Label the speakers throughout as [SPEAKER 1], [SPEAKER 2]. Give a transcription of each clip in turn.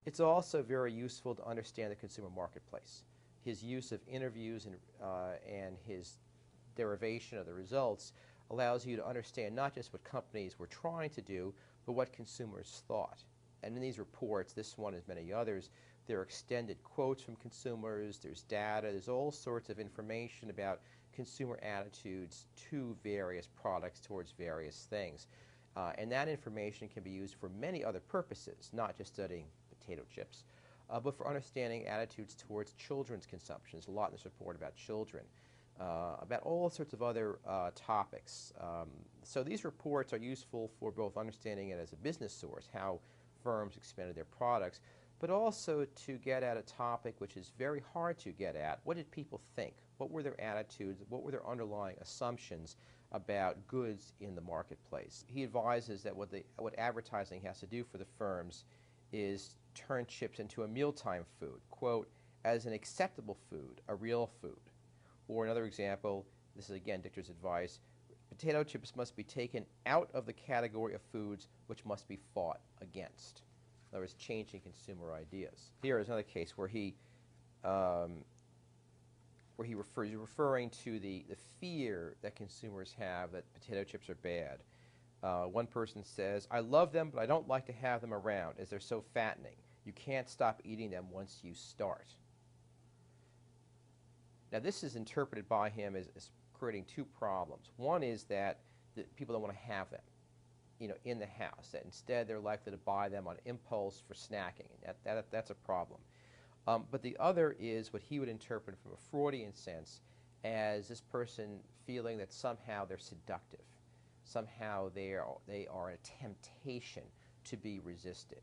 [SPEAKER 1] It's also very useful to understand the consumer marketplace. His use of interviews and his derivation of the results allows you to understand not just what companies were trying to do, but what consumers thought. And in these reports, this one as many others, there are extended quotes from consumers, there's data, there's all sorts of information about consumer attitudes to various products towards various things. And that information can be used for many other purposes, not just studying potato chips, but for understanding attitudes towards children's consumption. There's a lot in this report about children, about all sorts of other topics. So these reports are useful for both understanding it as a business source, how firms expanded their products, but also to get at a topic which is very hard to get at. What did people think? What were their attitudes? What were their underlying assumptions about goods in the marketplace? He advises that what advertising has to do for the firms is turn chips into a mealtime food, quote, as an acceptable food, a real food. Or another example, this is again Dichter's advice, potato chips must be taken out of the category of foods which must be fought against. In other words, changing consumer ideas. Here is another case where he's referring to the fear that consumers have that potato chips are bad. One person says, I love them, but I don't like to have them around as they're so fattening. You can't stop eating them once you start. Now this is interpreted by him as creating two problems. One is that people don't want to have them, in the house. That instead they're likely to buy them on impulse for snacking. That's a problem. But the other is what he would interpret from a Freudian sense as this person feeling that somehow they're seductive. Somehow they are a temptation to be resisted.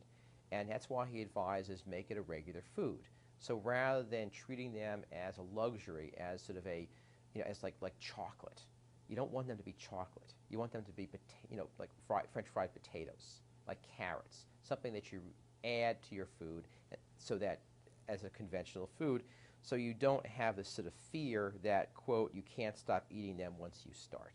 [SPEAKER 1] And that's why he advises make it a regular food. So rather than treating them as a luxury, as sort of a, as like chocolate, you don't want them to be chocolate. You want them to be, like French fried potatoes, like carrots, something that you add to your food so that as a conventional food, so you don't have this sort of fear that, quote, you can't stop eating them once you start.